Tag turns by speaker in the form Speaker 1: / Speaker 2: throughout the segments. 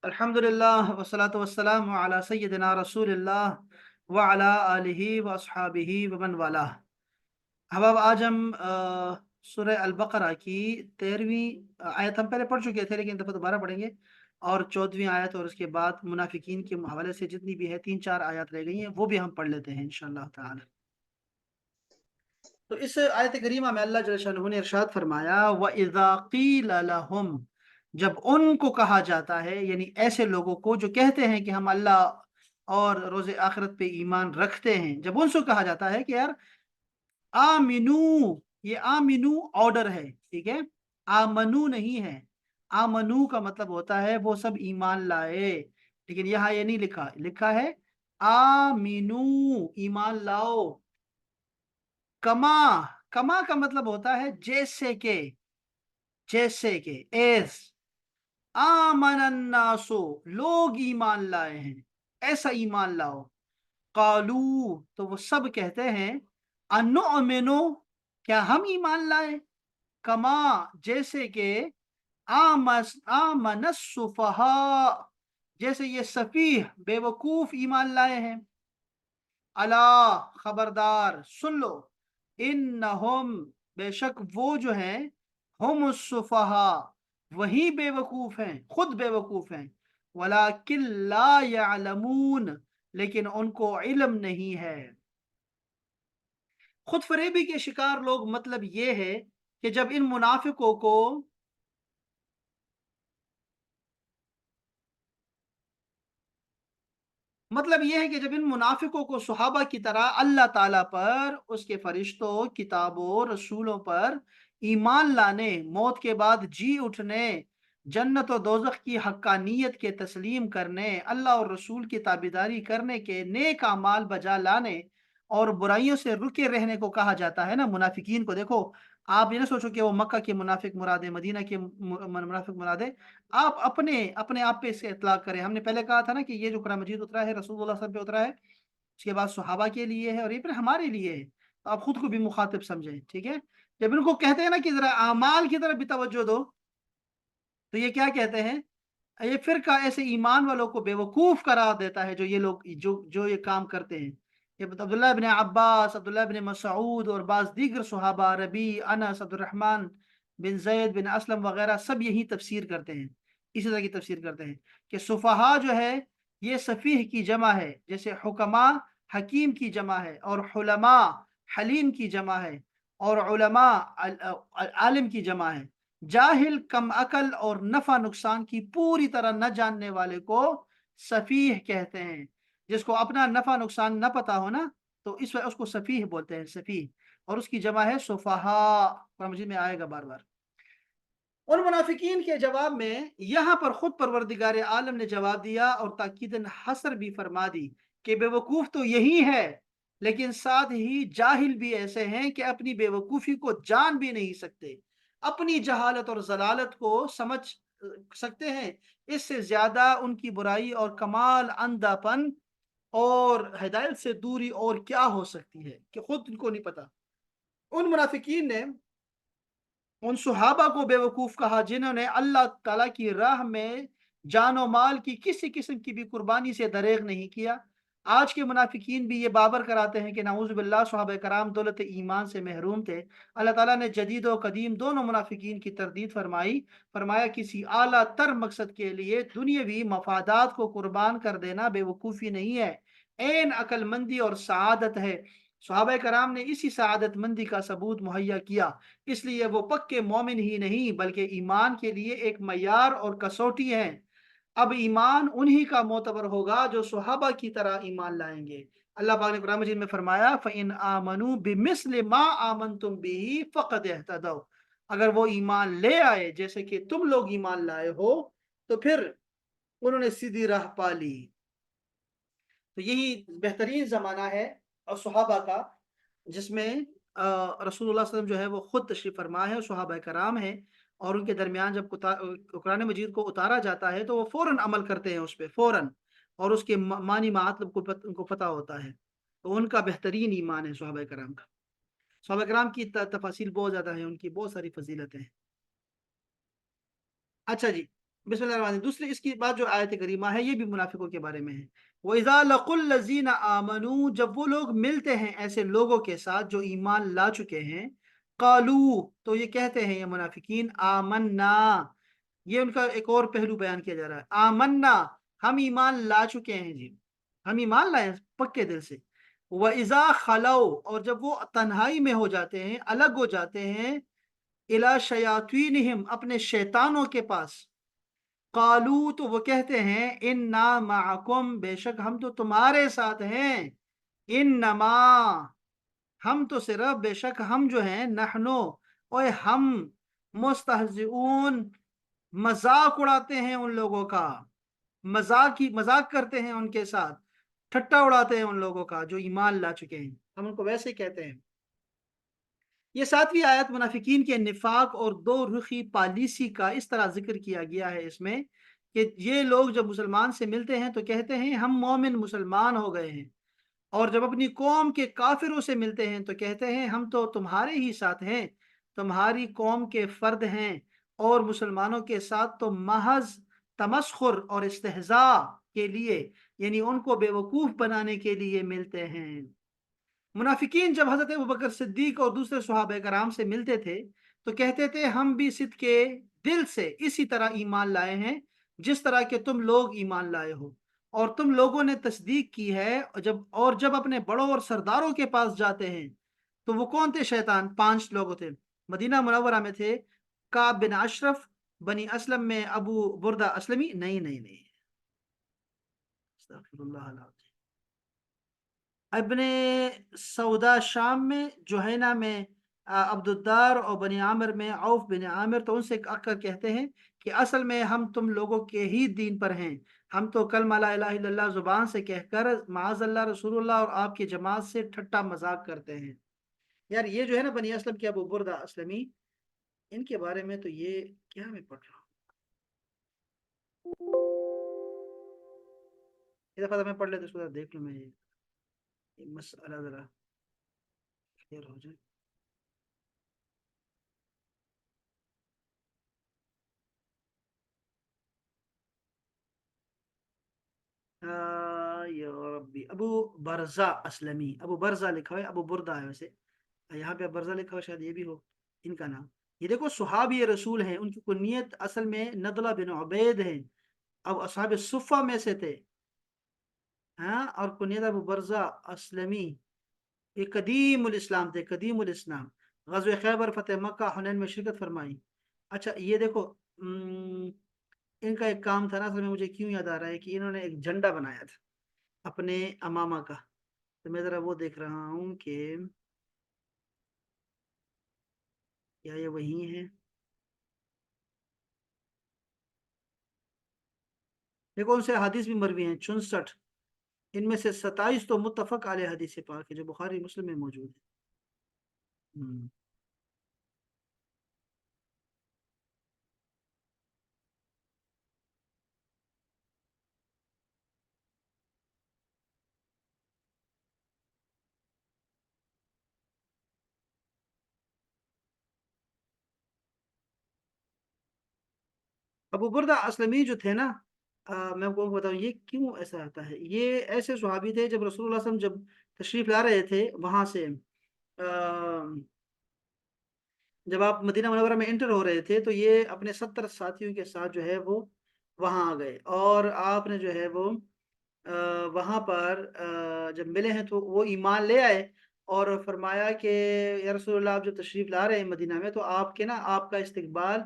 Speaker 1: अल्हम्दुलिल्लाह वस्सलातु वस्सलामु अला सय्यिदिना रसूलिल्लाह व अला आलिहि व अस्हाबिहि व मन वाला। अब आज हम सूरह अल बकरा की 13वीं आयत हम पहले पढ़ चुके थे, लेकिन दफ़ा दोबारा पढ़ेंगे। और 14वीं आयत और उसके बाद मुनाफिकीन के हवाले से जितनी भी है 3-4 आयत रह गई हैं, वो भी हम पढ़ लेते हैं इंशाअल्लाह ताला। तो इस आयत करीमा में अल्लाह जल्ल शानहू ने इरशाद फरमाया, व इज़ा क़ील लहुम, जब उनको कहा जाता है, यानी ऐसे लोगों को जो कहते हैं कि हम अल्लाह और रोज़े आखिरत पे ईमान रखते हैं, जब उनसे कहा जाता है कि यार आमिनू, ये आमिनू ऑर्डर है, ठीक है, आमनू नहीं है। आमनू का मतलब होता है वो सब ईमान लाए, लेकिन यहाँ ये नहीं लिखा, लिखा है आमिनू, ईमान लाओ। कमा, कमा का मतलब होता है जैसे के, जैसे के, एस। आमनन्नासो, लोग ईमान लाए हैं, ऐसा ईमान लाओ। कालू, तो वो सब कहते हैं, अनुमिनु, क्या हम ईमान लाए, कमा, जैसे के, आमनस सुफहा, जैसे ये सफीह बेवकूफ ईमान लाए हैं। अला, खबरदार सुन लो, इन्नहुम, बेशक वो जो हैं, हम सुफहा, वही बेवकूफ हैं, खुद बेवकूफ हैं। वलाकिन ला यअलमून, लेकिन उनको इल्म नहीं है। खुद फरेबी के शिकार लोग, मतलब ये है कि जब इन मुनाफिकों को, मतलब यह है कि जब इन मुनाफिकों को सुहाबा की तरह अल्लाह ताला पर, उसके फरिश्तों, किताबों, रसूलों पर ईमान लाने, मौत के बाद जी उठने, जन्नत और दोज़ख की हक्कानियत के तस्लीम करने, अल्लाह और रसूल की ताबेदारी करने के नेक अमाल बजा लाने और बुराइयों से रुके रहने को कहा जाता है ना मुनाफिकीन को। देखो, आप ये ना सोचो कि वो मक्का के मुनाफिक मुरादे, मदीना के मुनाफिक मुरादे। आप अपने अपने आप पे इसका इतलाक करें। हमने पहले कहा था ना कि ये जो कुरान मजीद उतरा है रसूलुल्लाह सल्लल्लाहु अलैहि वसल्लम पे उतरा है, उसके बाद सहाबा के लिए है और ये फिर हमारे लिए है, तो आप खुद को भी मुखातिब समझें, ठीक है। जब इनको कहते हैं ना कि जरा अमाल की तरफ भी तवज्जो दो, तो ये क्या कहते हैं, ये फिरका ऐसे ईमान वालों को बेवकूफ करार देता है, जो ये लोग जो जो ये काम करते हैं। ये अब्दुल्लाह इब्न अब्बास, अब्दुल्लाह इब्न मसऊद और बाज दीगर सहाबा, रबी, अनस, अब्दुर्रहमान बिन जैद बिन असलम वगैरह, सब यही तफसीर करते हैं, इसी तरह की तफसीर करते हैं कि सुफहा जो है ये सफ़ीह की जमा है, जैसे हुकमा हकीम की जमा है, और हुलमा हलीम की जमा है, और उलमा आलिम की जमा है। जाहिल, कम अकल और नफा नुकसान की पूरी तरह न जानने वाले को सफीह कहते हैं। जिसको अपना नफा नुकसान न पता हो ना, तो इस वजह उसको सफीह बोलते हैं, सफीह। और उसकी जमा है सुफहा, कुरान मजीद में आएगा बार बार। उन मुनाफिकीन के जवाब में यहाँ पर खुद परवरदिगार आलम ने जवाब दिया और ताकीदन हसर भी फरमा दी कि बेवकूफ तो यही है, लेकिन साथ ही जाहिल भी ऐसे हैं कि अपनी बेवकूफी को जान भी नहीं सकते, अपनी जहालत और जलालत को समझ सकते हैं। इससे ज्यादा उनकी बुराई और कमाल अंधापन और हिदायत से दूरी और क्या हो सकती है कि खुद उनको नहीं पता। उन मुनाफिकीन ने उन सुहाबा को बेवकूफ कहा जिन्होंने अल्लाह ताला की राह में जानो माल की किसी किस्म की भी कुर्बानी से दरेग नहीं किया। आज के मुनाफिकीन भी ये बाबर कराते हैं कि नाऊज़ बिल्लाह सहाबा कराम दौलत ईमान से महरूम थे। अल्लाह ताला ने जदीद और कदीम दोनों मुनाफिकीन की तरदीद फरमाई, फरमाया किसी आला तर मकसद के लिए दुनियावी मफादात को कुर्बान कर देना बेवकूफ़ी नहीं है, एन अक्लमंदी और सआदत है। सहाबा कराम ने इसी सआदतमंदी का सबूत मुहैया किया, इसलिए वो पक्के मोमिन ही नहीं बल्कि ईमान के लिए एक मयार और कसौटी है। अब ईमान उन्हीं का मोतबर होगा जो सुहाबा की तरह ईमान लाएंगे। अल्लाह पाक ने कुरान मजीद में फरमाया, फ़इन आमनू बिमिस्लि मा आमनतुम बिही फ़क़द इहतदौ, अगर वो ईमान ले आए जैसे कि तुम लोग ईमान लाए हो, तो फिर उन्होंने सीधी राह पा ली। तो यही बेहतरीन ज़माना है और सुहाबा का, जिसमें रसूलुल्लाह सल्लल्लाहु अलैहि वसल्लम जो है वो खुद तशरीफ़ फरमा है और सहाबा कराम हैं, और उनके दरमियान जब कुरान मजीद को उतारा जाता है तो वो फ़ौरन अमल करते हैं उस पे, फ़ौरन, और उसके मानी मतलब को उनको पता होता है। तो उनका बेहतरीन ईमान है सहाबा कराम का। सहाबा कराम की तफासिल बहुत ज़्यादा है, उनकी बहुत सारी फजीलतें हैं। अच्छा जी, بسم اللہ الرحمن الرحیم۔ دوسری اس کی بات جو آیت کریمہ ہے یہ بھی منافقوں کے بارے میں ہے۔ وَإِذَا لَقُوا الَّذِينَ آمَنُوا، جب وہ لوگ ملتے ہیں ایسے لوگوں کے ساتھ جو ایمان لا چکے ہیں، قالو تو یہ کہتے ہیں یہ منافقین، آمنا، یہ ان کا ایک اور پہلو بیان کیا جا رہا ہے، آمنا ہم ایمان لا چکے ہیں جی، ہم ایمان لائے ہیں پکے دل سے۔ وَإِذَا خَلَوْا، اور جب وہ تنہائی میں ہو جاتے ہیں، الگ ہو جاتے ہیں، اِلَى شَيَاطِینِہِمْ اپنے شیطانوں کے پاس، قالو تو وہ کہتے ہیں، انا معکم بے شک ہم تو تمہارے ساتھ ہیں، انما ہم تو صرف بے شک ہم جو ہیں، نحنو اوے ہم، مستہزئون مذاق اڑاتے ہیں ان لوگوں کا، مذاق کرتے ہیں ان کے ساتھ، ٹھٹا اڑاتے ہیں ان لوگوں کا جو ایمان لا چکے ہیں، ہم ان کو ویسے ہی کہتے ہیں۔ یہ 7ویں آیت منافقین کے نفاق اور دو رخی پالیسی کا اس طرح ذکر کیا گیا ہے اس میں کہ یہ لوگ جب مسلمان سے ملتے ہیں تو کہتے ہیں ہم مومن مسلمان ہو گئے ہیں، اور جب اپنی قوم کے کافروں سے ملتے ہیں تو کہتے ہیں ہم تو تمہارے ہی ساتھ ہیں، تمہاری قوم کے فرد ہیں، اور مسلمانوں کے ساتھ تو محض تمسخر اور استہزاء کے لیے، یعنی ان کو بے وقوف بنانے کے لیے ملتے ہیں۔ منافقین جب حضرت ابوبکر صدیق اور دوسرے صحابہ کرام سے ملتے تھے تو کہتے تھے ہم بھی صدق کے دل سے اسی طرح ایمان لائے ہیں جس طرح کہ تم لوگ ایمان لائے ہو، اور تم لوگوں نے تصدیق کی ہے، اور جب اپنے بڑوں اور سرداروں کے پاس جاتے ہیں تو وہ کون تھے؟ شیطان 5 لوگ تھے، مدینہ منورہ میں تھے، کعب بن اشرف، بنی اسلم میں ابو بردہ اسلمی، نہیں نہیں نہیں، استغفر اللہ العظیم، ابن سودا شام میں، جوہینہ میں عبد الدار، اور بنی عامر میں عوف بن عامر، تو ان سے آ کر کہتے ہیں کہ اصل میں ہم تم لوگوں کے ہی دین پر ہیں، ہم تو کلمہ لا الہ الا اللہ زبان سے کہہ کر معاذ اللہ رسول اللہ اور آپ کی جماعت سے ٹھٹا مذاق کرتے ہیں۔ یار یہ جو ہے نا بنی اسلم کے ابو بردہ اسلمی، ان کے بارے میں تو یہ کیا میں پڑھ رہا ہوں، یہ دفعہ میں پڑھ لیتا، اس کو ذرا دیکھ لوں میں، یہ مسئلہ ذرا کلیئر ہو جائے۔ یا ربی، ابو برزہ اسلمی، ابو برزہ لکھا ہوا ہے، ابو بردہ ہے ویسے، یہاں پہ برزہ لکھا ہوا، شاید یہ بھی ہو ان کا نام۔ یہ دیکھو صحابی رسول ہیں، ان کی کنیت اصل میں ندلہ بن عبید ہیں، اب اصحاب صفہ میں سے تھے، ہاں، اور کنیت ابو برزہ اسلمی، یہ قدیم الاسلام تھے، قدیم الاسلام، غزوہ خیبر، فتح مکہ، حنین میں شرکت فرمائی۔ اچھا یہ دیکھو، ان کا ایک کام تھا نا، اصل میں مجھے کیوں یاد آ رہا ہے کہ انہوں نے ایک جھنڈا بنایا تھا اپنے امامہ کا، تو میں ذرا وہ دیکھ رہا ہوں کہ کیا یہ وہی ہے۔ دیکھو ان سے حدیث بھی مروی ہیں 66، ان میں سے 27 تو متفق علیہ حدیث پاک ہے جو بخاری مسلم میں موجود ہے۔ ابو بردہ اسلمی جو تھے نا، میں آپ کو بتاؤں یہ کیوں ایسا آتا ہے، یہ ایسے صحابی تھے جب رسول اللہ صلی اللہ علیہ وسلم جب تشریف لا رہے تھے وہاں سے، جب آپ مدینہ منورہ میں انٹر ہو رہے تھے تو یہ اپنے 70 ساتھیوں کے ساتھ جو ہے وہ وہاں آ گئے، اور آپ نے جو ہے وہ وہاں پر جب ملے ہیں تو وہ ایمان لے آئے، اور فرمایا کہ یا رسول اللہ آپ جو تشریف لا رہے ہیں مدینہ میں تو آپ کے نا، آپ کا استقبال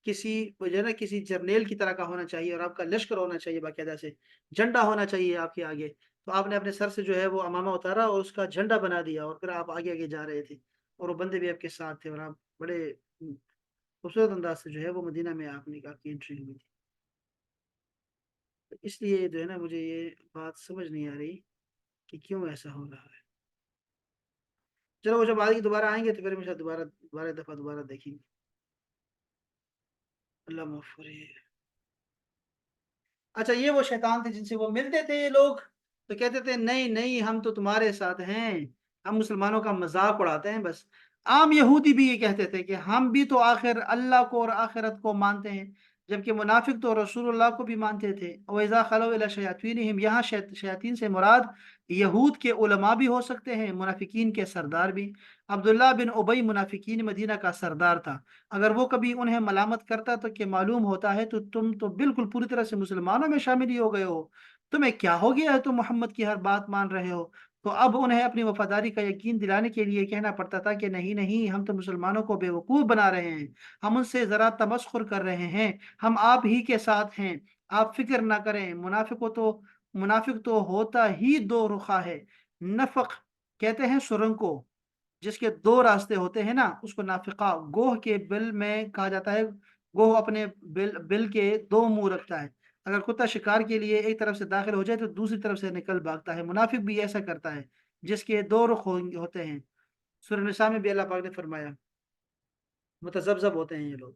Speaker 1: کسی جو ہے نا کسی جرنیل کی طرح کا ہونا چاہیے، اور آپ کا لشکر ہونا چاہیے، باقاعدہ سے جھنڈا ہونا چاہیے آپ کے آگے، تو آپ نے اپنے سر سے جو ہے وہ امامہ اتارا اور اس کا جھنڈا بنا دیا، اور پھر آپ آگے آگے جا رہے تھے، اور وہ بندے بھی آپ کے ساتھ تھے، اور آپ بڑے خوبصورت انداز سے جو ہے وہ مدینہ میں آپ نے آپ کی انٹری ہوئی تھی۔ اس لیے جو ہے نا مجھے یہ بات سمجھ نہیں آ رہی کہ کیوں ایسا ہو رہا ہے۔ چلو وہ جب آگے دوبارہ آئیں گے تو پھر ہم دوبارہ دفعہ دوبارہ دیکھیں گے۔ اللہ مغفور۔ اچھا یہ وہ شیطان تھے جن سے وہ ملتے تھے یہ لوگ، تو کہتے تھے نہیں نہیں ہم تو تمہارے ساتھ ہیں، ہم مسلمانوں کا مذاق اڑاتے ہیں بس۔ عام یہودی بھی یہ کہتے تھے کہ ہم بھی تو آخر اللہ کو اور آخرت کو مانتے ہیں، जबकि मुनाफिक तो रसूलुल्लाह को भी मानते थे। वैज़ा खलौ इला शयातीनिहिम, यहाँ शयातीन से मुराद यहूद के उलमा भी हो सकते हैं, मुनाफिकीन के सरदार भी। अब्दुल्ला बिन उबई मुनाफिकीन मदीना का सरदार था। अगर वो कभी उन्हें मलामत करता तो कि मालूम होता है तो तुम तो बिल्कुल पूरी तरह से मुसलमानों में शामिल ही हो गए हो, तुम्हें क्या हो गया है, तुम मोहम्मद की हर बात मान रहे हो। तो अब उन्हें अपनी वफादारी का यकीन दिलाने के लिए कहना पड़ता था कि नहीं नहीं, हम तो मुसलमानों को बेवकूफ़ बना रहे हैं, हम उनसे ज़रा तमस्खुर कर रहे हैं, हम आप ही के साथ हैं, आप फिक्र ना करें। मुनाफिक तो होता ही दो रुखा है। नफक कहते हैं सुरंग को, जिसके दो रास्ते होते हैं ना, उसको नाफिका। गोह के बिल में कहा जाता है, गोह अपने बिल बिल के दो मुंह रखता है। अगर कुत्ता शिकार के लिए एक तरफ से दाखिल हो जाए तो दूसरी तरफ से निकल भागता है। मुनाफिक भी ऐसा करता है, जिसके दो रुख होते हैं। सूरह निसा में भी अल्लाह पाक ने फरमाया, मुतज़ब्ज़ब होते हैं ये लोग,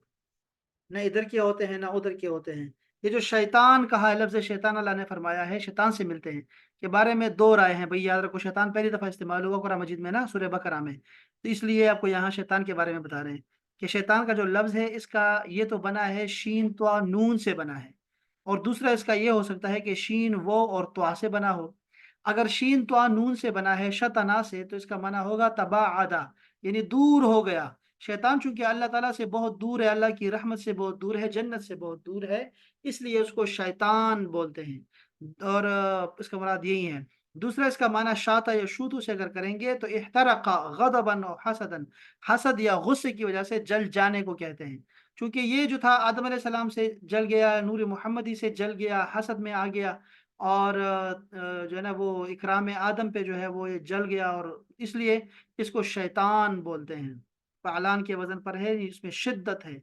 Speaker 1: न इधर के होते हैं ना उधर के होते हैं। ये जो शैतान कहा है, लफ्ज़ शैतान अल्लाह ने फरमाया है, शैतान से मिलते हैं के बारे में दो राय हैं भाई, याद रखो। शैतान पहली दफ़ा इस्तेमाल हुआ कुरान मजीद में ना, सूरह बकरा में, तो इसलिए आपको यहाँ शैतान के बारे में बता रहे हैं कि शैतान का जो लफ्ज़ है, इसका ये तो बना है शीन त्वा नून से बना है, और दूसरा इसका ये हो सकता है कि शीन वो और त्वा से बना हो। अगर शीन त्वा नून से बना है शतना से, तो इसका माना होगा तबाअदा, यानी दूर हो गया। शैतान चूंकि अल्लाह ताला से बहुत दूर है, अल्लाह की रहमत से बहुत दूर है, जन्नत से बहुत दूर है, इसलिए उसको शैतान बोलते हैं। और इसका मुराद यही है। दूसरा इसका माना शाता या शूतु से अगर करेंगे तो इहतरका गदबन और हसदन, हसद या गुस्से की वजह से जल जाने को कहते हैं। चूंकि ये जो था आदम अलैहि सलाम से जल गया, नूर मोहम्मदी से जल गया, हसद में आ गया, और जो है ना वो इकराम आदम पे जो है वो ये जल गया, और इसलिए इसको शैतान बोलते हैं। पालान के वजन पर है, इसमें शिद्दत है।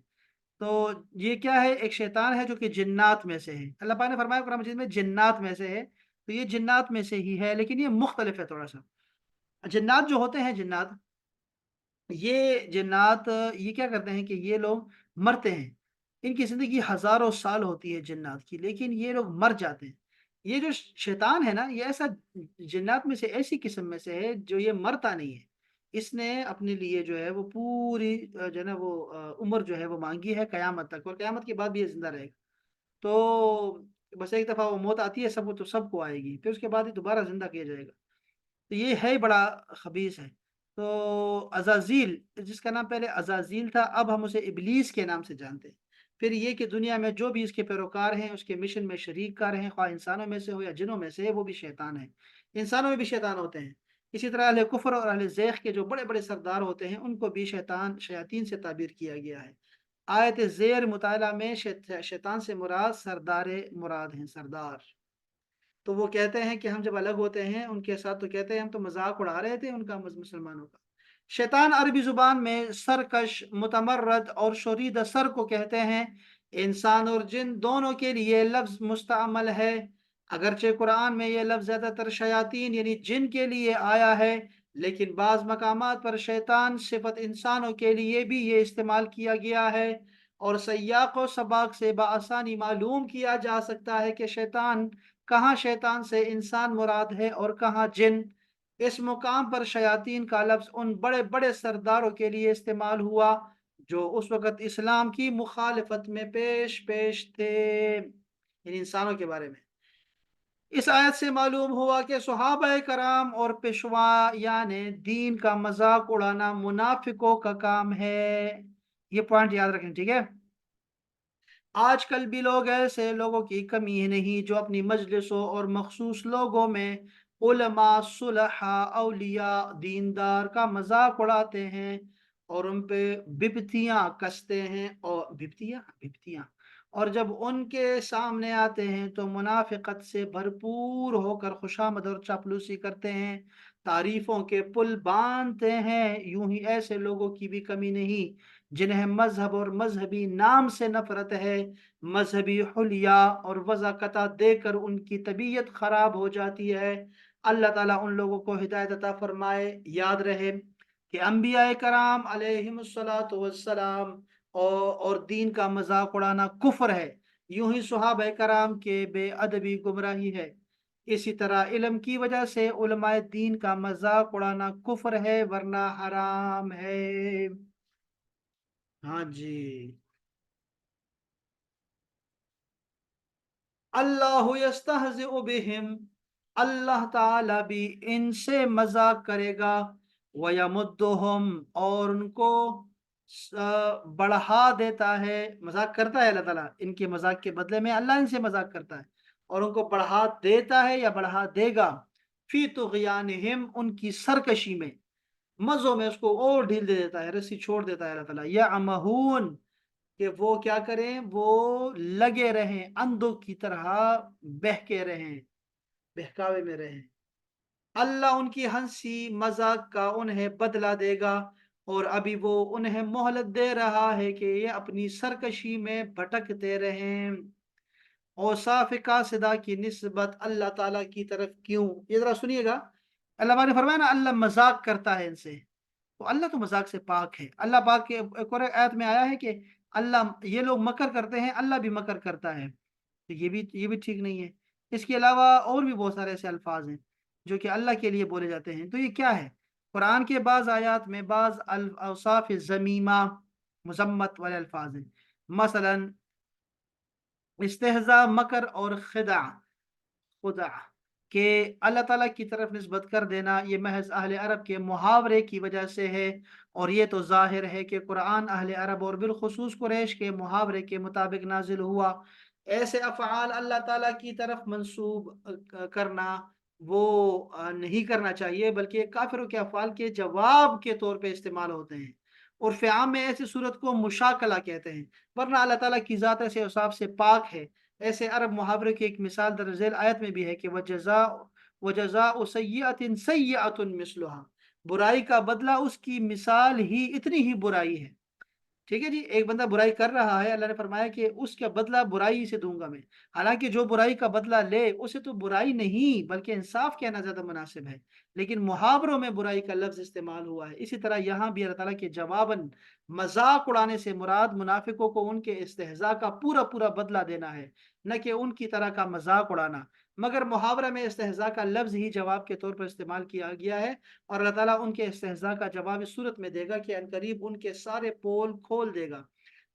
Speaker 1: तो ये क्या है, एक शैतान है जो कि जिन्नात में से है। अल्लाह पाक ने फरमाया कुरान मजीद में जिन्नात में से है, तो ये जिन्नात में से ही है, लेकिन ये मुख्तलिफ है थोड़ा सा। जिन्नात जो होते हैं, जिन्नात ये क्या करते हैं कि ये लोग मरते हैं। इनकी जिंदगी हजारों साल होती है जिन्नात की, लेकिन ये लोग मर जाते हैं। ये जो शैतान है ना, ये ऐसा जिन्नात में से ऐसी किस्म में से है जो ये मरता नहीं है। इसने अपने लिए जो है वो पूरी जो है ना वो उम्र जो है वो मांगी है कयामत तक, और कयामत के बाद भी ये जिंदा रहेगा। तो बस एक दफा वो मौत आती है, सबको तो सबको आएगी, फिर उसके बाद ही दोबारा जिंदा किया जाएगा। तो ये है बड़ा खबीस है। तो अज़ाज़ील, जिसका नाम पहले अज़ाज़ील था, अब हम उसे इब्लीस के नाम से जानते हैं। फिर ये कि दुनिया में जो भी इसके पैरोकार हैं, उसके मिशन में शरीक कार हैं, ख्वाह इंसानों में से हो या जिनों में से, वो भी शैतान है। इंसानों में भी शैतान होते हैं। इसी तरह अहले कुफ्र और अहले ज़ैग़ के जो बड़े बड़े सरदार होते हैं, उनको भी शैतान शयातीन से ताबीर किया गया है। आयत ज़ेर मुताला में शैतान से मुराद सरदार मुराद हैं, सरदार। तो वो कहते हैं कि हम जब अलग होते हैं उनके साथ, तो कहते हैं हम तो मजाक उड़ा रहे थे उनका, मुसलमानों का। शैतान अरबी जुबान में सरकश, मुतमर्रद और शरीद सर को कहते हैं। इंसान और जिन दोनों के लिए लफ्ज मुस्तअमल है। अगरचे कुरान में यह लफ्ज ज्यादातर शयातीन यानी जिन के लिए आया है, लेकिन बाज मकामात पर शैतान सिफत इंसानों के लिए भी ये इस्तेमाल किया गया है। और सयाक व सबाक से बआसानी मालूम किया जा सकता है कि कहाँ शैतान से इंसान मुराद है और कहाँ जिन। इस मुकाम पर शयातीन का लफ्ज उन बड़े बड़े सरदारों के लिए इस्तेमाल हुआ जो उस वक़्त इस्लाम की मुखालिफत में पेश पेश थे, इन इंसानों के बारे में। इस आयत से मालूम हुआ कि सहाबा कराम और पेशवाया ने दीन का मजाक उड़ाना मुनाफिकों का काम है। ये पॉइंट याद रखें, ठीक है। आजकल भी लोग ऐसे लोगों की कमी है नहीं जो अपनी मजलिसों और मखसूस लोगों में उलमा, सुलहा, औलिया, दीनदार का मजाक उड़ाते हैं और उन पे बिपतियां कसते हैं, और बिपतियां बिपतियां और जब उनके सामने आते हैं तो मुनाफिकत से भरपूर होकर खुशामद और चापलूसी करते हैं, तारीफों के पुल बांधते हैं। यूं ही ऐसे लोगों की भी कमी नहीं जिन्हें मजहब और मजहबी नाम से नफरत है। मजहबी हुलिया और वज़ाकता देकर उनकी तबीयत खराब हो जाती है। अल्लाह ताला उन लोगों को हिदायत अता फरमाए। याद रहे कि अंबिया कराम अलैहिमुस्सलातु वस्सलाम और दीन का मजाक उड़ाना कुफ्र है। यूं ही सुहाबा कराम के बेअदबी गुमराही है। इसी तरह इल्म की वजह से उलमाए दीन का मजाक उड़ाना कुफ्र है, वरना हराम है। हाँ जी। अल्लाहु यस्तहज़िउ बिहिम, अल्लाह ताला भी इनसे मजाक करेगा, वयमुद्दुहुम, और उनको बढ़ा देता है, मजाक करता है अल्लाह ताला, इनके मजाक के बदले में अल्लाह इनसे मजाक करता है और उनको बढ़ा देता है या बढ़ा देगा, फी तुग़यानिहिम, उनकी सरकशी में, मज़ों में उसको और ढील दे देता है, रस्सी छोड़ देता है अल्लाह ताला, या अमहून, कि वो क्या करें, वो लगे रहें अंधों की तरह, बहके रहें, बहकावे में रहें। अल्लाह उनकी हंसी मजाक का उन्हें बदला देगा, और अभी वो उन्हें मोहलत दे रहा है कि ये अपनी सरकशी में भटकते रहें। और साफिका सिदा की निस्बत अल्लाह ताला की तरफ क्यों, ये जरा सुनिएगा। अल्लाह ने फरमाया ना, अल्लाह मजाक करता है इनसे, तो अल्लाह तो मजाक से पाक है। अल्लाह पाक के एक और आयत में आया है कि अल्लाह, ये लोग मकर करते हैं, अल्लाह भी मकर करता है, तो ये भी ठीक नहीं है। इसके अलावा और भी बहुत सारे ऐसे अल्फाज हैं जो कि अल्लाह के लिए बोले जाते हैं, तो ये क्या है? कुरान के बाज़ आयत में बाज़ औसाफ ज़मीमा, मुज़म्मत वाले अल्फाज हैं। मसलन इस्तेहज़ा, मकर और खिदा, खुदा के अल्लाह ताला की तरफ निस्बत कर देना, ये महज अहले अरब के मुहावरे की वजह से है। और ये तो ज़ाहिर है कि कुरान अहले अरब और बिलखुसूस कुरैश के मुहावरे के मुताबिक नाजिल हुआ। ऐसे अफ़आल अल्लाह ताला की तरफ मंसूब करना, वो नहीं करना चाहिए, बल्कि काफिरों के अफ़आल के जवाब के तौर पे इस्तेमाल होते हैं। और फ़िआम में ऐसी सूरत को मुशाकला कहते हैं, वरना अल्लाह ताला की ज़ात ऐसे औसाफ से पाक है। ऐसे अरब मुहावरे की एक मिसाल दरअसल आयत में भी है कि वजज़ाउ सय्यअतिन सय्यअतुन मिस्लुहा, बुराई का बदला उसकी मिसाल ही इतनी ही बुराई है। ठीक है जी, एक बंदा बुराई कर रहा है, अल्लाह ने फरमाया कि उसका बदला बुराई से दूंगा मैं। हालांकि जो बुराई का बदला ले उसे तो बुराई नहीं बल्कि इंसाफ कहना ज्यादा मुनासिब है, लेकिन मुहावरों में बुराई का लफ्ज इस्तेमाल हुआ है। इसी तरह यहाँ भी अल्लाह ताला के जवाबन मजाक उड़ाने से मुराद मुनाफिकों को उनके इस्तेहजा का पूरा पूरा बदला देना है, न कि उनकी तरह का मजाक उड़ाना। मगर मुहावरा में इस्तेहजा का लफ्ज ही जवाब के तौर पर इस्तेमाल किया गया है, और अल्लाह ताला उनके इस्तेहज़ा का जवाब इस सूरत में देगा कि अनकरीब उनके सारे पोल खोल देगा,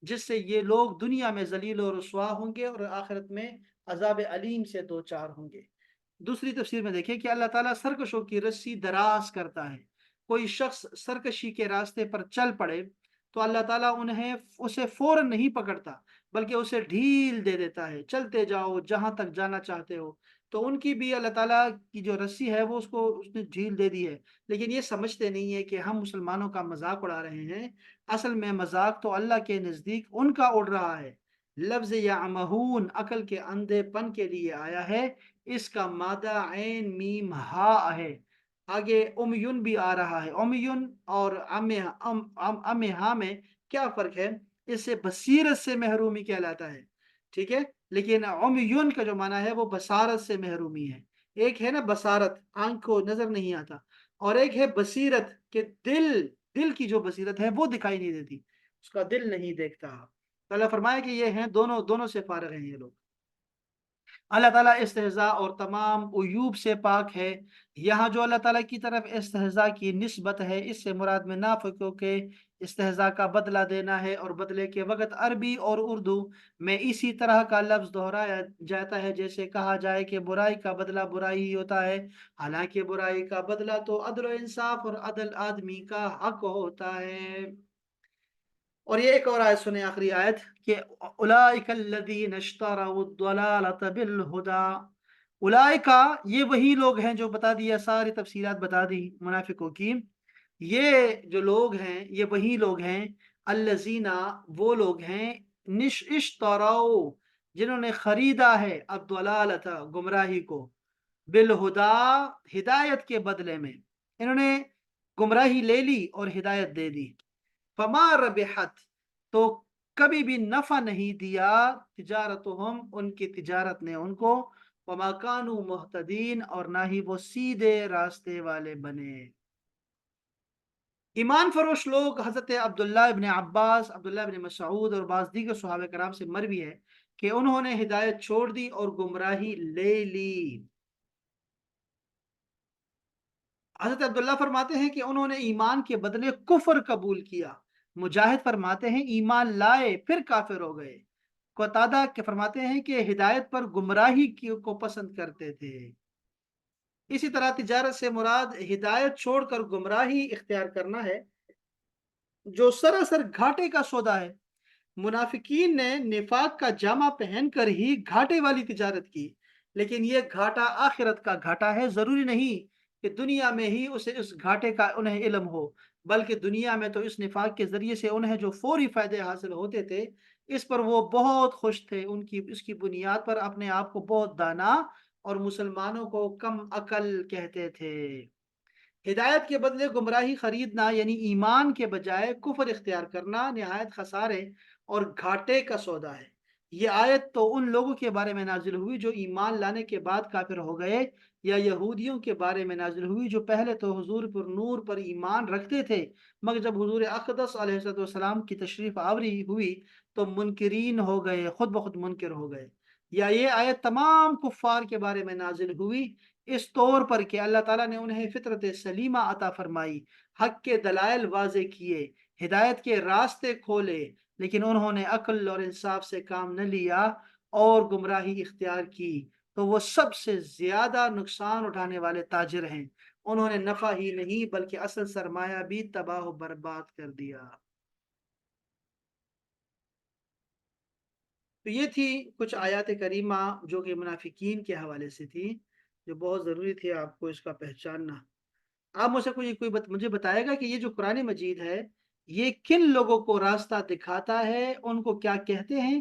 Speaker 1: जिससे ये लोग दुनिया में ज़लील और रुसवा होंगे और आखिरत में अज़ाब अलीम से दो चार होंगे। दूसरी तफसीर में देखिए कि अल्लाह ताला सरकशों की रस्सी दराज करता है। कोई शख्स सरकशी के रास्ते पर चल पड़े तो अल्लाह ताला उन्हें उसे फौरन नहीं पकड़ता, बल्कि उसे ढील दे देता है, चलते जाओ जहां तक जाना चाहते हो। तो उनकी भी अल्लाह ताला की जो रस्सी है वो उसको उसने ढील दे दी है, लेकिन ये समझते नहीं है कि हम मुसलमानों का मजाक उड़ा रहे हैं। असल में मजाक तो अल्लाह के नज़दीक उनका उड़ रहा है। लफ्ज़ या महून अकल के अंधेपन के लिए आया है, इसका मादा ऐन मीम हा है। आगे उमयुन भी आ रहा है। उमयुन और अम हा में क्या फर्क है? इससे बसीरत से महरूमी कहलाता है, ठीक है, लेकिन उमयुन का जो माना है वो बसारत से महरूमी है। एक है ना बसारत, आंख को नजर नहीं आता, और एक है बसीरत के दिल, दिल की जो बसीरत है वो दिखाई नहीं देती, उसका दिल नहीं देखता। तो अल्लाह फरमाया कि ये हैं दोनों, दोनों से फारिग हैं ये लोग। अल्लाह ताला इस्तेहज़ा और तमाम उयूब से पाक है। यहाँ जो अल्लाह ताला की तरफ इस्तेहज़ा की निस्बत है, इससे मुराद में मुनाफ़िकों के इस्तेहज़ा का बदला देना है, और बदले के वक़्त अरबी और उर्दू में इसी तरह का लफ्ज़ दोहराया जाता है, जैसे कहा जाए कि बुराई का बदला बुराई ही होता है, हालाँकि बुराई का बदला तो अदल और इंसाफ और अदल आदमी का हक होता है। और ये एक और आयत सुने, आखिरी आयत, कि उलाइकल्लज़ीना इश्तरौद्दलालत बिलहुदा, उलाइका, ये वही लोग हैं, जो बता दिया, सारी तफसीलात बता दी मुनाफिकों की। ये जो लोग हैं ये वही लोग हैं, अल्लज़ीना, वो लोग हैं, निश इश्तरौ, जिन्होंने खरीदा है अद्दलालत, गुमराही को, बिलहुदा, हिदायत के बदले में। इन्होंने गुमराही ले ली और हिदायत दे दी। फमा रबिहत, तो कभी भी नफा नहीं दिया, तिजारतुहुम, उनकी तिजारत ने उनको, वमा कानू मुहतदीन, और ना ही वो सीधे रास्ते वाले बने। ईमान फरोश लोग, हजरत अब्दुल्ला इब्न अब्बास, अब्दुल्ला इब्न मसऊद और बाज़ दीगर सहाबा कराम से मरवी है कि उन्होंने हिदायत छोड़ दी और गुमराही ले ली। हजरत अब्दुल्ला फरमाते हैं कि उन्होंने ईमान के बदले कुफर कबूल किया। मुजाहिद फरमाते हैं ईमान लाए फिर काफिर हो गए। قتادہ کے فرماتے ہیں کہ ہدایت پر گمراہی کو پسند کرتے تھے۔ اسی طرح تجارت سے مراد ہدایت چھوڑ کر گمراہی اختیار کرنا ہے، جو سراسر گھاٹے کا سودا ہے۔ منافقین نے نفاق کا جامہ پہن کر ہی گھاٹے والی تجارت کی، لیکن یہ گھاٹا آخرت کا گھاٹا ہے۔ ضروری نہیں کہ دنیا میں ہی اسے اس گھاٹے کا انہیں علم ہو، بلکہ دنیا میں تو اس نفاق کے ذریعے سے انہیں جو فوری فائدے حاصل ہوتے تھے، اس پر وہ بہت خوش تھے۔ اس کی بنیاد پر اپنے آپ کو بہت دانا اور مسلمانوں کو کم عقل کہتے تھے۔ ہدایت کے بدلے گمراہی خریدنا یعنی ایمان کے بجائے کفر اختیار کرنا نہایت خسارے اور گھاٹے کا سودا ہے۔ یہ آیت تو ان لوگوں کے بارے میں نازل ہوئی جو ایمان لانے کے بعد کافر ہو گئے، یا یہودیوں کے بارے میں نازل ہوئی جو پہلے تو حضور پر نور پر ایمان رکھتے تھے، مگر جب حضور اقدس علیہ السلام کی تشریف آوری ہوئی تو منکرین ہو گئے، خود بخود منکر ہو گئے۔ یا یہ آیت تمام کفار کے بارے میں نازل ہوئی اس طور پر کہ اللہ تعالیٰ نے انہیں فطرت سلیمہ عطا فرمائی، حق کے دلائل واضح کیے، ہدایت کے راستے کھولے، لیکن انہوں نے عقل اور انصاف سے کام نہ لیا اور گمراہی اختیار کی، تو وہ سب سے زیادہ نقصان اٹھانے والے تاجر ہیں۔ انہوں نے نفع ہی نہیں بلکہ اصل سرمایہ بھی تباہ و برباد کر دیا۔ تو یہ تھی کچھ آیات کریمہ جو کہ منافقین کے حوالے سے تھی، جو بہت ضروری تھی آپ کو اس کا پہچاننا۔ آپ مجھ سے مجھے بتائے گا کہ یہ جو قرآن مجید ہے یہ کن لوگوں کو راستہ دکھاتا ہے، ان کو کیا کہتے ہیں،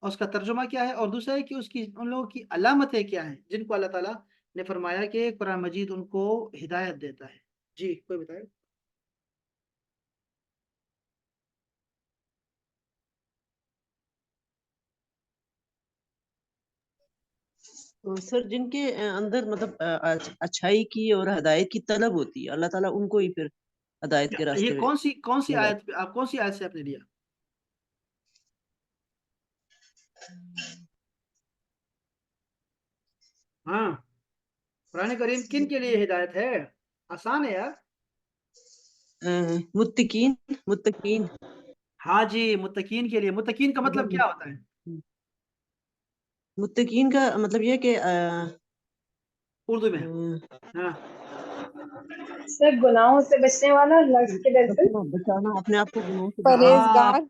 Speaker 1: اور اس کا ترجمہ کیا ہے، اور دوسرا ہے کہ ان لوگوں کی علامتیں کیا ہیں جن کو اللہ تعالیٰ نے فرمایا کہ قرآن مجید ان کو ہدایت دیتا ہے۔ جی کوئی بتائے۔
Speaker 2: سر جن کے اندر مطلب اچھائی کی اور ہدایت کی طلب ہوتی ہے، اللہ تعالیٰ ان کو ہی پھر ہدایت کے راستے
Speaker 1: یہ
Speaker 2: میں
Speaker 1: کون سی
Speaker 2: لے
Speaker 1: آیت آپ کون سی آیت سے آپ نے لیا؟ ہاں، قرآن کریم کن کے لیے ہدایت ہے؟ آسان ہے یار۔
Speaker 2: متقین
Speaker 1: ہاں جی، متقین کے لیے۔ متقین کا مطلب کیا ہوتا ہے؟
Speaker 2: متقین کا مطلب یہ کہ
Speaker 1: اردو میں؟ ہاں،
Speaker 3: سر گناہوں سے بچنے والا، لفظ کے ڈر سے
Speaker 2: بچانا اپنے آپ کو گناہوں سے
Speaker 3: پرہیزگار۔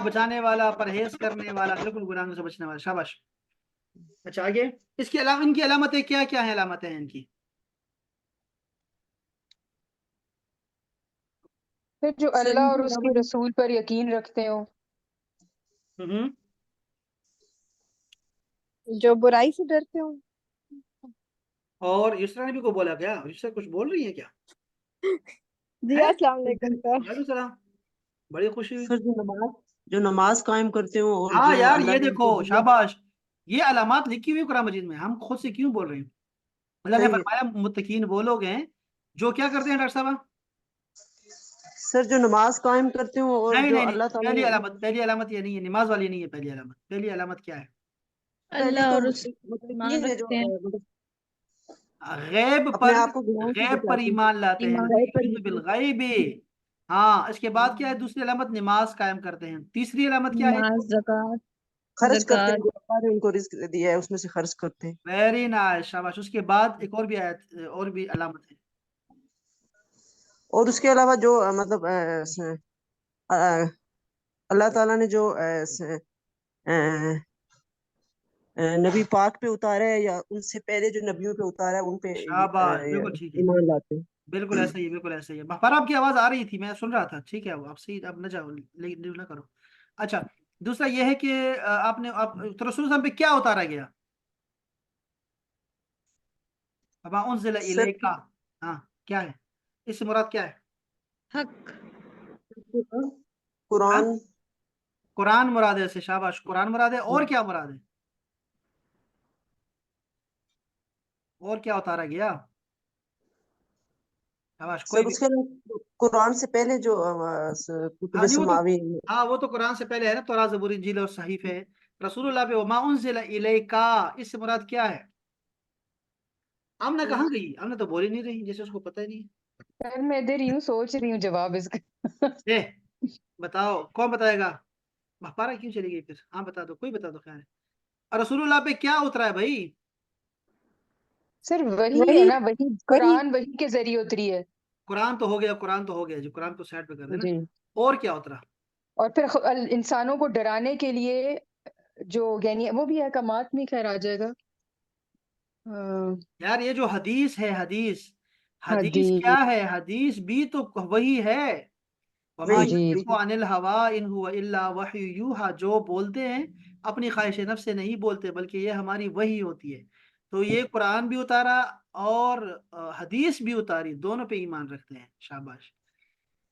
Speaker 1: بچانے والا، پرہیز کرنے والا، بالکل گناہوں سے بچنے والا، شاباش۔ اچھا آگے، اس کے علاوہ ان کی علامتیں کیا کیا ہیں؟ علامتیں ہیں ان کی؟
Speaker 3: پھر جو
Speaker 2: سر
Speaker 3: اللہ
Speaker 2: ان
Speaker 3: اور
Speaker 2: کے
Speaker 3: اس
Speaker 2: علاوہ
Speaker 3: کے رسول پر یقین رکھتے ہوں، جو برائی سے ڈرتے ہوں۔
Speaker 1: اور یسرا نبی کو بولا کیا؟ یسرا کچھ بول رہی ہے کیا؟
Speaker 3: جی
Speaker 1: ہے؟
Speaker 3: السلام علیکم سر۔
Speaker 1: وعلیکم السلام، بڑی خوشی ہوئی۔
Speaker 2: سر جو نماز قائم کرتے ہوں اور
Speaker 1: ہاں
Speaker 2: جو
Speaker 1: یار،
Speaker 2: اللہ
Speaker 1: یہ
Speaker 2: نے ان
Speaker 1: دیکھو
Speaker 2: کو دیا،
Speaker 1: شاباش، یہ علامات لکھی ہوئی قرآن مجید میں، ہم خود سے کیوں بول رہے ہیں؟ اللہ نے
Speaker 2: صحیح ہے
Speaker 1: فرمایا متقین وہ لوگ ہیں جو کیا کرتے ہیں ڈاکٹر صاحب؟
Speaker 2: سر جو نماز قائم کرتے ہوں اور
Speaker 1: نہیں
Speaker 2: جو
Speaker 1: نہیں نہیں،
Speaker 2: اللہ تعالیٰ نے
Speaker 1: پہلی علامت یہ نہیں ہے، نماز والی نہیں ہے پہلی علامت۔ پہلی علامت کیا ہے؟
Speaker 2: پہلی
Speaker 4: اللہ
Speaker 2: تو
Speaker 4: اور اس
Speaker 2: متقین
Speaker 4: ایمان
Speaker 2: ہے جو
Speaker 4: رکھتے ہیں،
Speaker 2: مطلب
Speaker 1: غیب
Speaker 2: اپنے
Speaker 1: پر
Speaker 2: آپ کو گناہوں سے
Speaker 1: غیب پر
Speaker 2: بچاتے ہیں،
Speaker 1: ایمان لاتے ہیں،
Speaker 4: ایمان
Speaker 2: غیب پر
Speaker 1: یؤمنون بالغیب۔ ہاں، اس کے بعد کیا ہے؟ دوسری علامت نماز قائم کرتے ہیں۔ تیسری علامت کیا ہے؟
Speaker 4: نماز، زکوٰۃ،
Speaker 2: خرچ کرتے ہیں،
Speaker 4: زکوٰۃ،
Speaker 2: جو اللہ نے ان کو رزق دیا ہے اس میں سے خرچ کرتے ہیں،
Speaker 1: ویری نائس، شاباش۔ اس کے بعد ایک اور بھی آیت، اور بھی علامت ہے۔
Speaker 2: اور اس کے علاوہ جو مطلب اللہ تعالیٰ نے جو نبی پاک پہ اتارا ہے یا ان سے پہلے جو نبیوں پہ اتارا ہے ان پہ
Speaker 1: شاباش، بالکل ٹھیک ہے،
Speaker 2: ایمان لاتے ہیں۔
Speaker 1: بالکل ایسا ہی ہے، بالکل ایسا ہی ہے۔ پر آپ کی آواز آ رہی تھی، میں سن رہا تھا، ٹھیک ہے، آپ صحیح، اب نہ جاؤ، لیکن نہ کرو۔ اچھا، دوسرا یہ ہے کہ آپ نے تو رسول صاحب پہ کیا اتارا گیا؟ وما انزل
Speaker 2: سر
Speaker 1: الیک، ہاں کیا ہے؟ اس سے مراد کیا ہے؟
Speaker 4: حق،
Speaker 1: ہاں؟
Speaker 2: قرآن،
Speaker 1: قرآن مراد ہے، سے شاباش، قرآن مراد ہے۔ اور کیا مراد ہے؟ اور کیا اتارا گیا؟ شاباش، کوئی
Speaker 2: سر
Speaker 1: بھی۔
Speaker 2: اس کے علاوہ قرآن سے پہلے جو کتب
Speaker 1: ہاں جی،
Speaker 2: سماوی،
Speaker 1: وہ تو قرآن سے پہلے ہے نا، توراۃ، زبور، انجیل اور صحیفے۔ رسول اللہ پہ وما انزل الیک، اس سے مراد کیا ہے؟ آمنہ کہاں گئی؟ آمنہ تو بول ہی نہیں رہی، جیسے اس کو پتہ ہی نہیں
Speaker 3: سر میں ادھر ہی ہوں، سوچ رہی ہوں جواب اس کا۔
Speaker 1: ہے۔ بتاؤ، کون بتائے گا؟ पारा क्यों चली गई फिर? हाँ बता दो, कोई बता दो खैर। और रसूलुल्लाह पे क्या उतरा है भाई?
Speaker 4: सर वही है
Speaker 5: वही
Speaker 4: ना, वही
Speaker 5: वही
Speaker 4: कुरान वही के जरिए उतरी है।
Speaker 1: कुरान तो हो गया, कुरान तो हो गया जी, कुरान को साइड पे कर देना।
Speaker 4: जी।
Speaker 1: और क्या उतरा?
Speaker 4: और फिर इंसानों को डराने के लिए जो यानी वो भी अहकामात में खैर आ जाएगा।
Speaker 1: यार ये जो हदीस है, हदीस, हदीस क्या
Speaker 4: हदीस।
Speaker 1: है? हदीस भी तो वही है। वमा
Speaker 2: वही
Speaker 4: जी
Speaker 1: यंतिकु
Speaker 4: जी।
Speaker 1: अनिल हवा इन हुवा इल्ला वह्यु यूहा, जो बोलते हैं अपनी ख्वाहिश नफ्स से नहीं बोलते, बल्कि ये हमारी वही होती है। तो ये कुरान भी उतारा और हदीस भी उतारी, दोनों पे ईमान रखते हैं, शाबाश।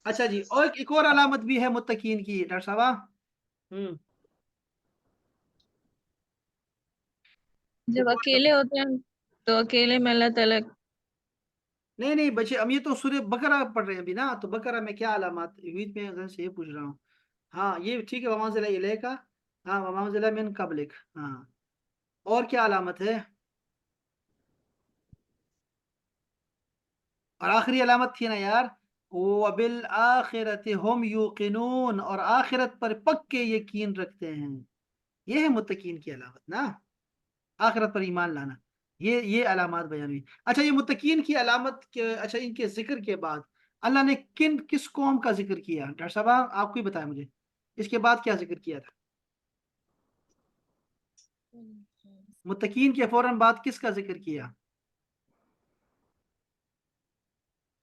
Speaker 1: अच्छा जी, और एक और अलामत भी है मुत्तकीन की, डॉक्टर साहब।
Speaker 5: जब
Speaker 1: एक और
Speaker 5: अकेले होते हैं तो अकेले में अल्लाह ताला
Speaker 1: नहीं नहीं बच्चे, हम ये तो सूर्य बकरा पढ़ रहे हैं अभी ना, तो बकरा में क्या अलामत बीच में अगर से ये पूछ रहा हूँ। हाँ ये ठीक है, वमा ज़िला इलैका, हाँ वमा ज़िला मिन क़ब्लिक, हाँ। और क्या अलामत है? और आखिरी अलामत थी ना यार, वो बिल आखिरत हम यूकिनून, और आखिरत पर पक्के यकीन रखते हैं। ये है मुत्तकीन की अलामत ना, आखिरत पर ईमान लाना। ये अलामत बयान हुई। अच्छा ये मुत्तकीन की अलामत के, अच्छा इनके जिक्र के बाद अल्लाह ने किस कौम का जिक्र किया? डॉक्टर साहब आपको ही बताया मुझे, इसके बाद क्या जिक्र किया था? मुत्तकीन के फौरन बाद किसका जिक्र किया?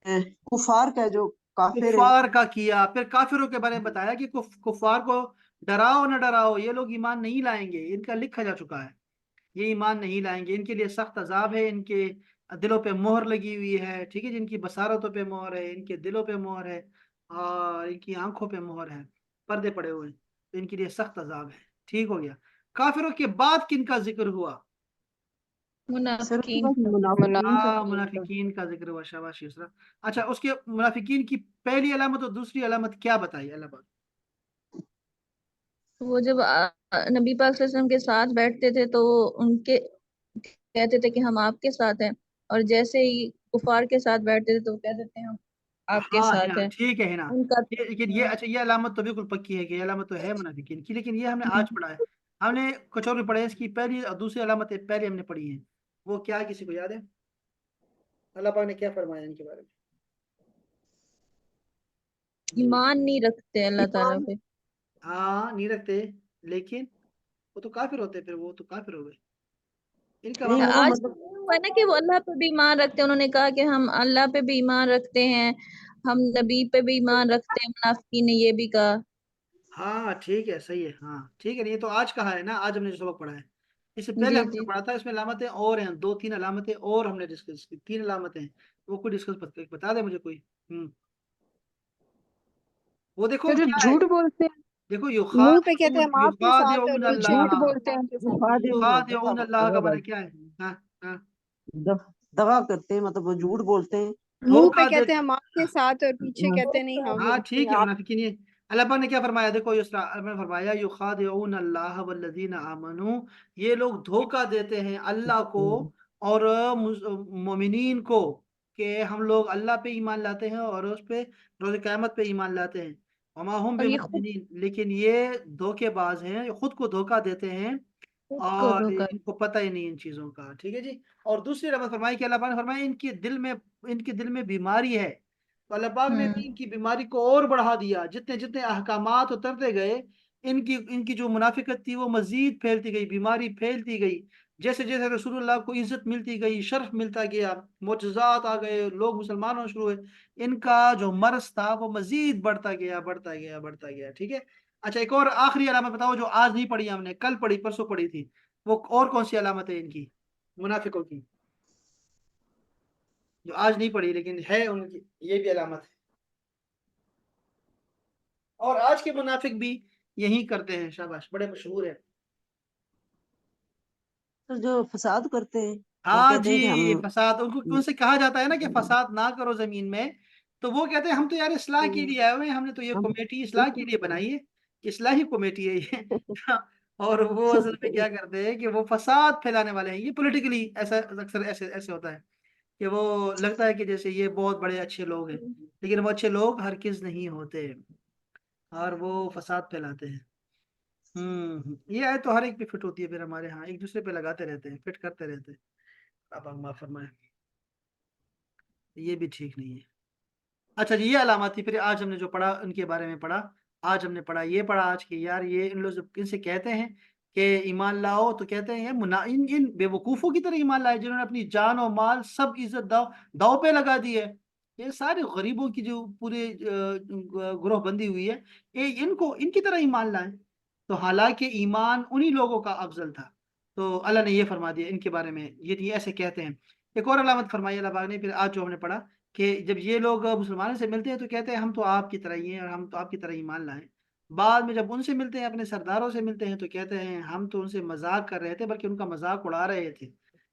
Speaker 2: कुफार का, जो काफिर है।
Speaker 1: कुफार का किया। फिर काफिरों के बारे में बताया कि कुफार को डराओ न डराओ, ये लोग ईमान नहीं लाएंगे, इनका लिखा जा चुका है, ये ईमान नहीं लाएंगे, इनके लिए सख्त अजाब है, इनके दिलों पे मोहर लगी हुई है, ठीक है, जिनकी बसारतों पे मोहर है, इनके दिलों पे मोहर है, और इनकी आंखों पे मोहर है, पर्दे पड़े हुए हैं, तो इनके लिए सख्त अजाब है। ठीक हो गया। काफिरों के बाद किन का जिक्र हुआ?
Speaker 2: सर उसके
Speaker 5: मुनाफिकीन
Speaker 2: बाद
Speaker 5: का।
Speaker 2: मुनाफिकीन का।
Speaker 1: मुनाफिकीन का जिक्र हुआ, शाबाश युसरा। अच्छा उसके मुनाफिकीन की पहली अलामत और दूसरी अलामत क्या बताई अल्लाह पाक?
Speaker 5: वो जब नबी पाक सल्लल्लाहु अलैहि वसल्लम के साथ बैठते थे तो वो उनके कहते थे कि हम आपके साथ हैं, और जैसे ही कुफार के साथ बैठते थे तो वो कहते थे हम आपके
Speaker 1: हाँ है
Speaker 5: साथ
Speaker 1: ना,
Speaker 5: हैं।
Speaker 1: ठीक है ना।
Speaker 5: उनका
Speaker 1: ये लेकिन ये, अच्छा ये अलामत तो बिल्कुल पक्की है कि ये अलामत तो है मुनाफिकीन की, लेकिन ये हमने आज पढ़ा है। हमने कुछ और भी पढ़ा है, इसकी पहली और दूसरी अलामत पहले हमने पढ़ी है। वो क्या है, किसी को याद है? अल्लाह पाक ने क्या फरमाया इनके बारे में? जी।
Speaker 5: ईमान नहीं रखते अल्लाह ताला
Speaker 2: ईमान।
Speaker 5: पे।
Speaker 1: हाँ नहीं रखते, लेकिन वो तो काफिर होते, फिर वो तो काफिर हो गए, इनका
Speaker 2: नहीं,
Speaker 1: मामला।
Speaker 2: वो
Speaker 5: आज
Speaker 2: मतलब
Speaker 5: हुआ ना कि वो अल्लाह पे भी ईमान रखते हैं, उन्होंने कहा कि हम अल्लाह पे भी ईमान रखते हैं, हम नबी पे भी ईमान रखते हैं, मुनाफिकीन ने ये भी कहा।
Speaker 1: हाँ ठीक है, सही है, हाँ ठीक है, ये तो आज कहा है ना, आज हमने जो सबक पढ़ा है। इससे पहले
Speaker 5: जी
Speaker 1: हमने जो
Speaker 5: जी।
Speaker 1: पढ़ा था, इसमें अलामतें और हैं, दो तीन अलामतें और हमने डिस्कस की, तीन अलामतें हैं। वो कोई डिस्कस बता दे मुझे कोई। वो देखो
Speaker 4: तो जो
Speaker 1: क्या है,
Speaker 4: झूठ बोलते हैं,
Speaker 1: देखो
Speaker 5: मुंह पे कहते हैं
Speaker 1: युखादिऊन
Speaker 5: हम आपके साथ हैं और
Speaker 1: युखादिऊन
Speaker 4: जो
Speaker 5: पीछे
Speaker 1: अल्लाह,
Speaker 4: झूठ
Speaker 5: कहते हैं
Speaker 4: बोलते
Speaker 5: हम
Speaker 4: हैं,
Speaker 5: आपके साथ हैं।
Speaker 1: युखादिऊन अल्लाह का
Speaker 2: दगा
Speaker 1: माना क्या है? हाँ हाँ।
Speaker 2: दगा करते हैं, मतलब वो झूठ बोलते हैं।
Speaker 5: मुंह पे
Speaker 1: धोखा दे,
Speaker 5: कहते हैं हम आपके साथ और पीछे
Speaker 2: हाँ।
Speaker 5: कहते हैं नहीं हम
Speaker 1: हाँ ठीक है,
Speaker 5: आप।
Speaker 1: मुनाफिकीन ये। अल्लाह पाक ने क्या फरमाया, देखो युसरा, अल्लाह ने फरमाया युखादिऊन अल्लाह वल्लज़ीना आमनू, ये लोग धोखा देते हैं अल्लाह को और मोमिनीन को, कि हम लोग अल्लाह पे ईमान लाते हैं और उस पे रोज़ क़यामत पे ईमान लाते हैं। वमा हुम
Speaker 5: और ये खुद
Speaker 1: बिमुमिनीन, लेकिन ये धोखेबाज हैं, ये खुद को धोखा देते हैं,
Speaker 5: को
Speaker 1: और
Speaker 5: धोखा।
Speaker 1: इनको पता ही नहीं इन चीजों का, ठीक है जी। और दूसरी रमत फरमाई कि अल्लाह पाक ने फरमाया इनके दिल में बीमारी है, तो अल्लाह पाक ने भी
Speaker 5: हम्म।
Speaker 1: इनकी बीमारी को और बढ़ा दिया, जितने जितने अहकामात उतरते गए, इनकी इनकी जो मुनाफिकत थी वो मजीद फैलती गई, बीमारी फैलती गई। जैसे जैसे रसूलुल्लाह को इज्जत मिलती गई, शर्फ मिलता गया, मोजज़ात आ गए, लोग मुसलमान होना शुरू हुए, इनका जो मर्ज था वो मजीद बढ़ता गया, बढ़ता गया, बढ़ता गया, ठीक है। अच्छा एक और आखिरी अलामत बताओ, जो आज नहीं पढ़ी हमने, कल पढ़ी, परसों पढ़ी थी, वो और कौन सी अलामत है इनकी, मुनाफिकों की, जो आज नहीं पढ़ी लेकिन है उनकी, ये भी अलामत है। और आज के मुनाफिक भी यही करते हैं, शाबाश, बड़े मशहूर है।
Speaker 2: तो जो फसाद करते हैं, वो
Speaker 1: हाँ
Speaker 2: कहते हैं कि
Speaker 1: जी,
Speaker 2: हम
Speaker 1: फसाद, उनको उनसे कहा जाता है ना कि फसाद ना करो जमीन में, तो वो कहते हैं हम तो यार इस्लाह के लिए आए हुए हैं, हमने तो ये
Speaker 2: हम
Speaker 1: कमेटी इस्लाह के लिए बनाई है, इस्लाही कमेटी है ये। और वो असल में क्या करते हैं कि वो फसाद फैलाने वाले हैं, ये पॉलिटिकली ऐसा अक्सर ऐसे ऐसे होता है कि वो लगता है कि जैसे ये बहुत बड़े अच्छे लोग हैं, लेकिन वो अच्छे लोग हरगिज नहीं होते, और वो फसाद फैलाते हैं। ये आयत तो हर एक पे फिट होती है, फिर हमारे यहाँ एक दूसरे पे लगाते रहते हैं, फिट करते रहते हैं। अब हम माफ फरमाए, ये भी ठीक नहीं है। अच्छा जी, ये अलामत थी। फिर आज हमने जो पढ़ा उनके बारे में पढ़ा। आज हमने पढ़ा, ये पढ़ा आज कि यार ये इन लोग जब इनसे कहते हैं कि ईमान लाओ, तो कहते हैं ये इन इन बेवकूफ़ों की तरह ईमान लाए जिन्होंने अपनी जान और माल सब इज्जत दाव दाव पे लगा दी है। ये सारे गरीबों की जो पूरे ग्रोह बंदी हुई है, ये इनको इनकी तरह ईमान लाए। तो हालांकि ईमान उन्हीं लोगों का अफजल था। तो अल्लाह ने ये फरमा दिया इनके बारे में, ये ऐसे कहते हैं। एक और अलामत फरमाई अल्लाह पाक ने, फिर आज जो हमने पढ़ा कि जब ये लोग मुसलमानों से मिलते हैं तो कहते हैं हम तो आपकी तरह ही हैं और हम तो आपकी तरह ईमान लाए। बाद में जब उनसे मिलते हैं, अपने सरदारों से मिलते हैं, तो कहते हैं हम तो उनसे मजाक कर रहे थे, बल्कि उनका मजाक उड़ा रहे थे,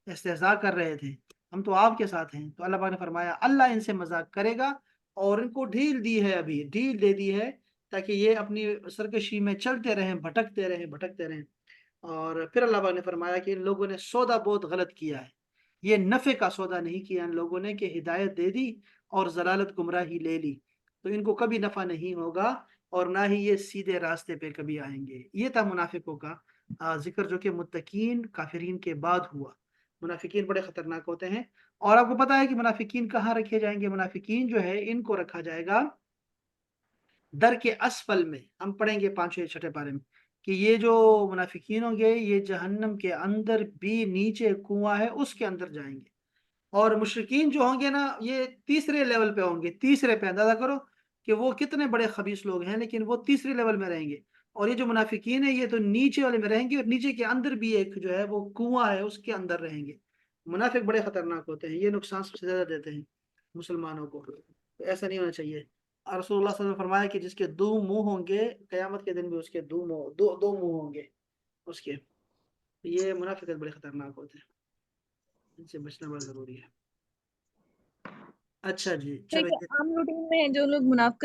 Speaker 1: इस्तेहज़ा कर रहे थे, हम तो आपके साथ हैं। तो अल्लाह पाक ने फरमाया अल्लाह इनसे मजाक करेगा और इनको ढील दी है, अभी ढील दे दी है, ताकि ये अपनी सरकशी में चलते रहें, भटकते रहें, भटकते रहें। और फिर अल्लाह पाक ने फरमाया कि इन लोगों ने सौदा बहुत गलत किया है। ये नफ़े का सौदा नहीं किया इन लोगों ने कि हिदायत दे दी और ज़लालत गुमराही ले ली, तो इनको कभी नफ़ा नहीं होगा और ना ही ये सीधे रास्ते पे कभी आएंगे। ये था मुनाफिकों का जिक्र, जो कि मुत्तकीन काफिरीन के बाद हुआ। मुनाफिकीन बड़े खतरनाक होते हैं। और आपको पता है कि मुनाफिकीन कहाँ रखे जाएंगे? मुनाफिकीन जो है इनको रखा जाएगा दर के असफल में। हम पढ़ेंगे 5वें 6ठे पारे में कि ये जो मुनाफिकीन होंगे ये जहन्नम के अंदर भी नीचे कुआं है उसके अंदर जाएंगे। और मुशरिकीन जो होंगे ना, ये तीसरे लेवल पे होंगे, तीसरे पे। अंदाजा करो कि वो कितने बड़े खबीस लोग हैं, लेकिन वो तीसरे लेवल में रहेंगे। और ये जो मुनाफिकीन है ये तो नीचे वाले में रहेंगे, और नीचे के अंदर भी एक जो है वो कुआं है उसके अंदर रहेंगे। मुनाफिक बड़े खतरनाक होते हैं, ये नुकसान सबसे ज्यादा देते हैं मुसलमानों को। तो ऐसा नहीं होना चाहिए। और रसूलुल्लाह सल्लल्लाहु अलैहि वसल्लम ने फरमाया कि जिसके दो मुंह होंगे, कयामत के दिन भी उसके दो मुंह होंगे उसके। तो ये मुनाफिकत बड़े खतरनाक होते हैं, इनसे बचना बड़ा जरूरी है। अच्छा जी,
Speaker 5: ठीक
Speaker 1: चलो
Speaker 5: है, आम रूटीन में जो लोग मुनाफिक